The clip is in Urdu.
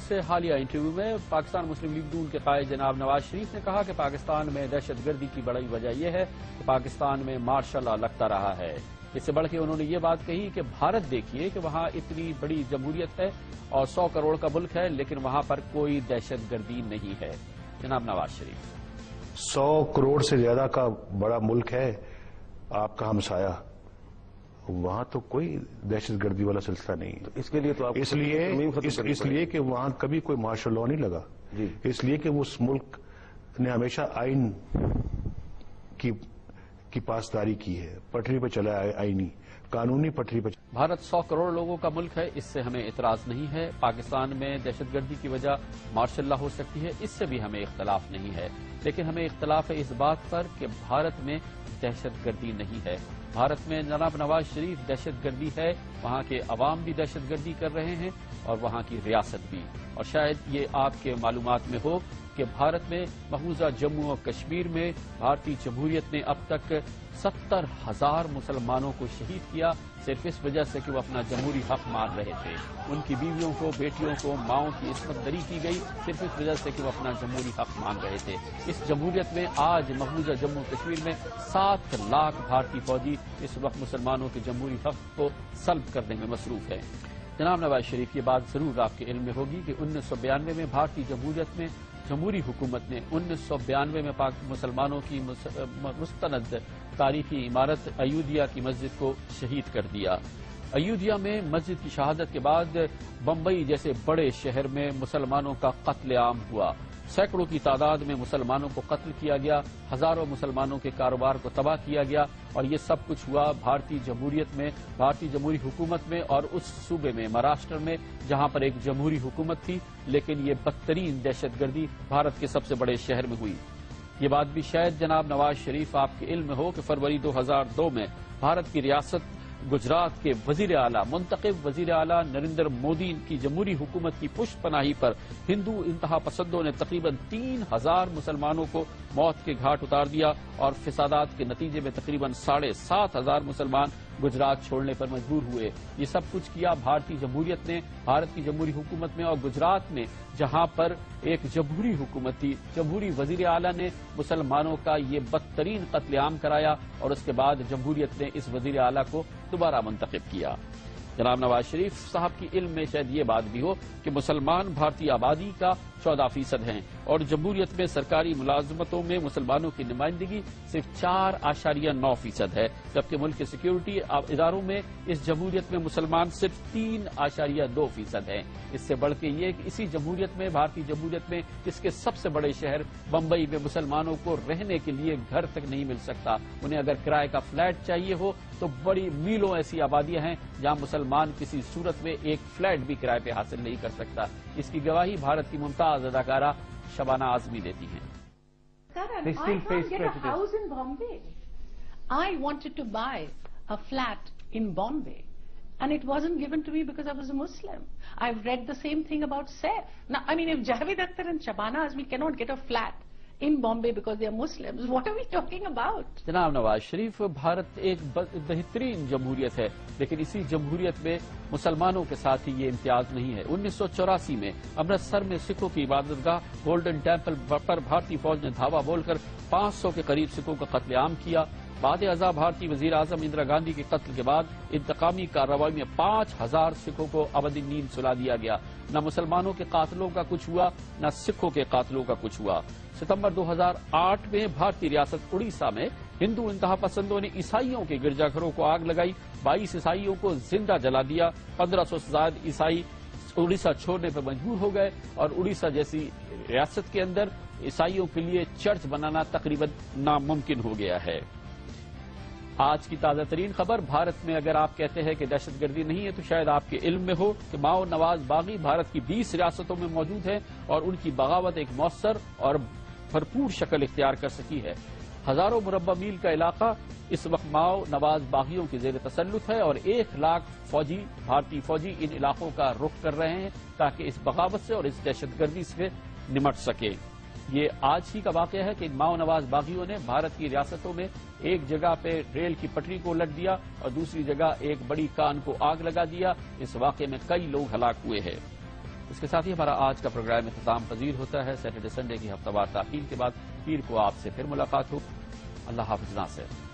سے حالیہ انٹرویو میں پاکستان مسلم لیگ نون کے قائد جناب نواز شریف نے کہا کہ پاکستان میں دہشت گردی کی بڑی وجہ یہ ہے کہ پاکستان میں مارشل لا لگتا رہا ہے۔ اس سے بڑھ کے انہوں نے یہ بات کہی کہ بھارت دیکھیے کہ وہاں اتنی بڑی جمہوریت ہے اور 100 کروڑ کا ملک ہے، لیکن وہاں پر کوئی دہشت گردی نہیں ہے۔ جناب نواز شریف 100 کروڑ سے زیادہ کا بڑا ملک ہے آپ کا ہمسایہ، وہاں تو کوئی دہشت گردی والا سلسلہ نہیں۔ اس کے لیے تو آپ اس لیے کہ وہاں کبھی کوئی مارشل لا نہیں لگا، اس لیے کہ اس ملک نے ہمیشہ آئین کی پاسداری کی ہے، پٹری پہ چلا ہے، آئینی قانونی پٹری پہ۔ بھارت 100 کروڑ لوگوں کا ملک ہے، اس سے ہمیں اعتراض نہیں ہے۔ پاکستان میں دہشت گردی کی وجہ مارشل لا ہو سکتی ہے، اس سے بھی ہمیں اختلاف نہیں ہے، لیکن ہمیں اختلاف ہے اس بات پر کہ بھارت میں دہشت گردی نہیں ہے۔ بھارت میں جناب نواز شریف دہشت گردی ہے، وہاں کے عوام بھی دہشت گردی کر رہے ہیں اور وہاں کی ریاست بھی۔ اور شاید یہ آپ کے معلومات میں ہو کہ بھارت میں محفوظہ جموں و کشمیر میں بھارتی جمہوریت نے اب تک 70,000 مسلمانوں کو شہید کیا، صرف اس وجہ سے کہ وہ اپنا جمہوری حق مان رہے تھے۔ ان کی بیویوں کو، بیٹیوں کو، ماؤں کی عصمت دری کی گئی صرف اس وجہ سے کہ وہ اپنا جمہوری حق مان رہے تھے۔ اس جمہوریت میں آج محفوظہ جموں کشمیر میں 7 لاکھ بھارتی فوجی اس وقت مسلمانوں کے جمہوری حق کو سلب کرنے میں مصروف ہیں۔ جناب نواز شریف یہ بات ضرور آپ کے علم میں ہوگی کہ 1992 میں بھارتی جمہوریت میں جمہوری حکومت نے 1992 میں پاک مسلمانوں کی مستند تاریخی عمارت ایودھیا کی مسجد کو شہید کر دیا۔ ایودھیا میں مسجد کی شہادت کے بعد بمبئی جیسے بڑے شہر میں مسلمانوں کا قتل عام ہوا، سینکڑوں کی تعداد میں مسلمانوں کو قتل کیا گیا، ہزاروں مسلمانوں کے کاروبار کو تباہ کیا گیا، اور یہ سب کچھ ہوا بھارتی جمہوریت میں، بھارتی جمہوری حکومت میں، اور اس صوبے میں مہاراشٹر میں جہاں پر ایک جمہوری حکومت تھی، لیکن یہ بدترین دہشت گردی بھارت کے سب سے بڑے شہر میں ہوئی۔ یہ بات بھی شاید جناب نواز شریف آپ کے علم میں ہو کہ فروری 2002 میں بھارت کی ریاست گجرات کے وزیر اعلیٰ، منتخب وزیر اعلیٰ نریندر مودی کی جمہوری حکومت کی پشت پناہی پر ہندو انتہا پسندوں نے تقریباً 3,000 مسلمانوں کو موت کے گھاٹ اتار دیا، اور فسادات کے نتیجے میں تقریباً 7,500 مسلمان گجرات چھوڑنے پر مجبور ہوئے۔ یہ سب کچھ کیا بھارتی جمہوریت نے، بھارت کی جمہوری حکومت میں، اور گجرات میں جہاں پر ایک جمہوری حکومت تھی، جمہوری وزیر اعلیٰ نے مسلمانوں کا یہ بدترین قتل عام کرایا، اور اس کے بعد جمہوریت نے اس وزیر اعلیٰ کو دوبارہ منتخب کیا۔ جناب نواز شریف صاحب کی علم میں شاید یہ بات بھی ہو کہ مسلمان بھارتی آبادی کا 14% ہیں، اور جمہوریت میں سرکاری ملازمتوں میں مسلمانوں کی نمائندگی صرف 4.9% ہے، جبکہ ملک کے سیکیورٹی اداروں میں اس جمہوریت میں مسلمان صرف 3.2% ہیں۔ اس سے بڑھ کے یہ کہ اسی جمہوریت میں، بھارتی جمہوریت میں، اس کے سب سے بڑے شہر بمبئی میں مسلمانوں کو رہنے کے لیے گھر تک نہیں مل سکتا۔ انہیں اگر کرائے کا فلیٹ چاہیے ہو تو بڑی میلوں ایسی آبادیاں ہیں جہاں مسلمان کسی صورت میں ایک فلیٹ بھی کرائے پہ حاصل نہیں کر سکتا۔ اس کی گواہی بھارت کی ممتاز اداکارہ شبانہ اعظمی دیتی ہیں۔ They still face prejudice. I house in Bombay. I wanted to buy a flat in Bombay, and it wasn't given to me because I was a Muslim. I've read the same thing about Saif. Now, I mean, if Javed Akhtar and Shabana Azmi cannot get a flat in Bombay because they are Muslims, what are we talking about? جناب نواز شریف، بھارت ایک بہترین جمہوریت ہے، لیکن اسی جمہوریت میں مسلمانوں کے ساتھ ہی یہ امتیاز نہیں ہے۔ 1984 میں امرتسر میں سکھوں کی عبادت گاہ گولڈن ٹیمپل پر بھارتی فوج نے دھاوا بول کر 500 کے قریب سکھوں کا قتل عام کیا۔ بعد ازاں بھارتی وزیر اعظم اندرا گاندھی کے قتل کے بعد انتقامی کارروائی میں 5,000 سکھوں کو ابدی نیند سلا دیا گیا۔ نہ مسلمانوں کے قاتلوں کا کچھ ہوا، نہ سکھوں کے قاتلوں کا کچھ ہوا۔ ستمبر 2008 میں بھارتی ریاست اڑیسہ میں ہندو انتہا پسندوں نے عیسائیوں کے گرجا گھروں کو آگ لگائی، 22 عیسائیوں کو زندہ جلا دیا، 1500 سے زائد عیسائی اڑیسہ چھوڑنے پر مجبور ہو گئے، اور اڑیسہ جیسی ریاست کے اندر عیسائیوں کے لیے چرچ بنانا تقریباً ناممکن ہو گیا ہے۔ آج کی تازہ ترین خبر، بھارت میں اگر آپ کہتے ہیں کہ دہشت گردی نہیں ہے تو شاید آپ کے علم میں ہو کہ ماؤ نواز باغی بھارت کی 20 ریاستوں میں موجود ہیں، اور ان کی بغاوت ایک مؤثر اور بھرپور شکل اختیار کر سکی ہے۔ ہزاروں مربع میل کا علاقہ اس وقت ماؤ نواز باغیوں کے زیر تسلط ہے، اور 1 لاکھ فوجی، بھارتی فوجی ان علاقوں کا رخ کر رہے ہیں تاکہ اس بغاوت سے اور اس دہشت گردی سے نمٹ سکے۔ یہ آج ہی کا واقعہ ہے کہ ماؤ نواز باغیوں نے بھارت کی ریاستوں میں ایک جگہ پہ ریل کی پٹری کو الٹ دیا اور دوسری جگہ ایک بڑی کان کو آگ لگا دیا۔ اس واقعے میں کئی لوگ ہلاک ہوئے ہیں۔ اس کے ساتھ ہی ہمارا آج کا پروگرام اختتام پذیر ہوتا ہے۔ سیٹرڈے سنڈے کی ہفتہ وار تاخیر کے بعد پیر کو آپ سے پھر ملاقات ہو۔ اللہ حافظ ناصر۔